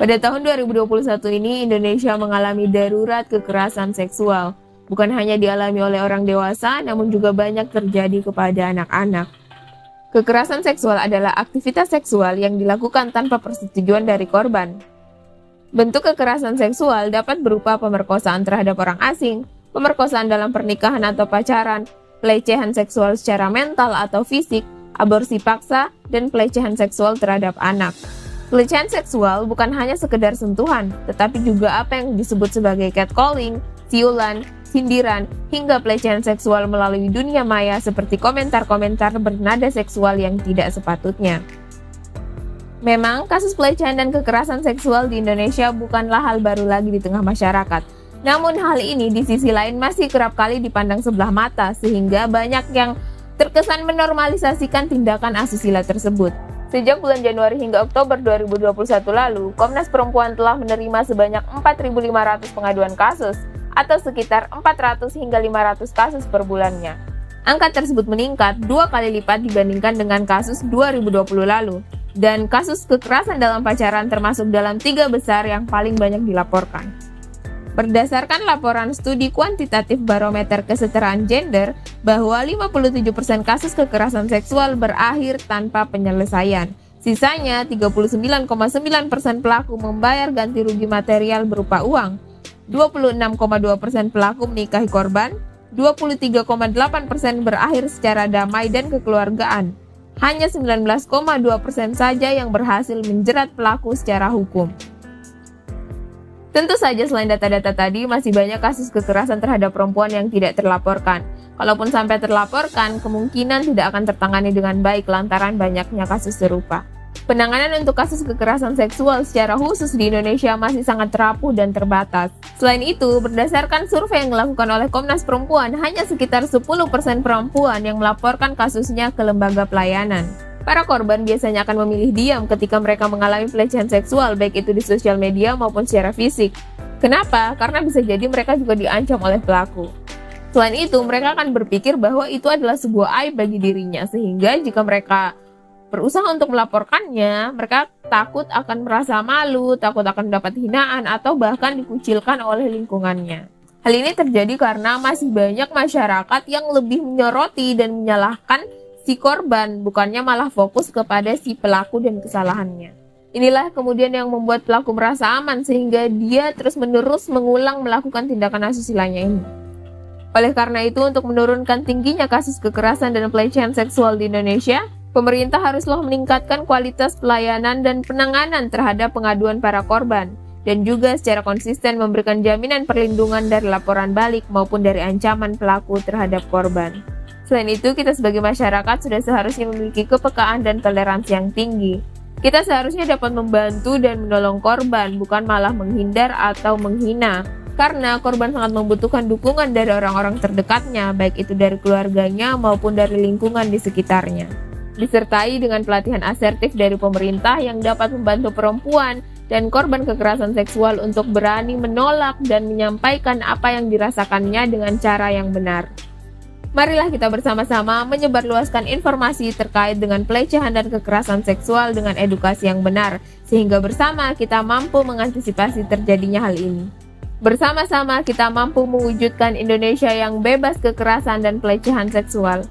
Pada tahun 2021 ini, Indonesia mengalami darurat kekerasan seksual. Bukan hanya dialami oleh orang dewasa, namun juga banyak terjadi kepada anak-anak. Kekerasan seksual adalah aktivitas seksual yang dilakukan tanpa persetujuan dari korban. Bentuk kekerasan seksual dapat berupa pemerkosaan terhadap orang asing, pemerkosaan dalam pernikahan atau pacaran, pelecehan seksual secara mental atau fisik, aborsi paksa, dan pelecehan seksual terhadap anak. Pelecehan seksual bukan hanya sekedar sentuhan, tetapi juga apa yang disebut sebagai catcalling, siulan, sindiran, hingga pelecehan seksual melalui dunia maya seperti komentar-komentar bernada seksual yang tidak sepatutnya. Memang, kasus pelecehan dan kekerasan seksual di Indonesia bukanlah hal baru lagi di tengah masyarakat. Namun hal ini di sisi lain masih kerap kali dipandang sebelah mata, sehingga banyak yang terkesan menormalisasikan tindakan asusila tersebut. Sejak bulan Januari hingga Oktober 2021 lalu, Komnas Perempuan telah menerima sebanyak 4.500 pengaduan kasus, atau sekitar 400 hingga 500 kasus per bulannya. Angka tersebut meningkat 2 kali lipat dibandingkan dengan kasus 2020 lalu, dan kasus kekerasan dalam pacaran termasuk dalam 3 besar yang paling banyak dilaporkan. Berdasarkan laporan studi kuantitatif Barometer Kesetaraan Gender, bahwa 57% kasus kekerasan seksual berakhir tanpa penyelesaian. Sisanya, 39,9% pelaku membayar ganti rugi material berupa uang, 26,2% pelaku menikahi korban, 23,8% berakhir secara damai dan kekeluargaan. Hanya 19,2% saja yang berhasil menjerat pelaku secara hukum. Tentu saja selain data-data tadi, masih banyak kasus kekerasan terhadap perempuan yang tidak terlaporkan. Kalaupun sampai terlaporkan, kemungkinan tidak akan tertangani dengan baik lantaran banyaknya kasus serupa. Penanganan untuk kasus kekerasan seksual secara khusus di Indonesia masih sangat rapuh dan terbatas. Selain itu, berdasarkan survei yang dilakukan oleh Komnas Perempuan, hanya sekitar 10% perempuan yang melaporkan kasusnya ke lembaga pelayanan. Para korban biasanya akan memilih diam ketika mereka mengalami pelecehan seksual, baik itu di sosial media maupun secara fisik. Kenapa? Karena bisa jadi mereka juga diancam oleh pelaku. Selain itu, mereka akan berpikir bahwa itu adalah sebuah aib bagi dirinya, sehingga jika mereka berusaha untuk melaporkannya, mereka takut akan merasa malu, takut akan mendapat hinaan, atau bahkan dikucilkan oleh lingkungannya. Hal ini terjadi karena masih banyak masyarakat yang lebih menyoroti dan menyalahkan si korban, bukannya malah fokus kepada si pelaku dan kesalahannya. Inilah kemudian yang membuat pelaku merasa aman sehingga dia terus-menerus mengulang melakukan tindakan asusilanya ini. Oleh karena itu, untuk menurunkan tingginya kasus kekerasan dan pelecehan seksual di Indonesia, pemerintah haruslah meningkatkan kualitas pelayanan dan penanganan terhadap pengaduan para korban, dan juga secara konsisten memberikan jaminan perlindungan dari laporan balik maupun dari ancaman pelaku terhadap korban. Selain itu, kita sebagai masyarakat sudah seharusnya memiliki kepekaan dan toleransi yang tinggi. Kita seharusnya dapat membantu dan menolong korban, bukan malah menghindar atau menghina. Karena korban sangat membutuhkan dukungan dari orang-orang terdekatnya, baik itu dari keluarganya maupun dari lingkungan di sekitarnya. Disertai dengan pelatihan asertif dari pemerintah yang dapat membantu perempuan dan korban kekerasan seksual untuk berani menolak dan menyampaikan apa yang dirasakannya dengan cara yang benar. Marilah kita bersama-sama menyebarluaskan informasi terkait dengan pelecehan dan kekerasan seksual dengan edukasi yang benar, sehingga bersama kita mampu mengantisipasi terjadinya hal ini. Bersama-sama kita mampu mewujudkan Indonesia yang bebas kekerasan dan pelecehan seksual.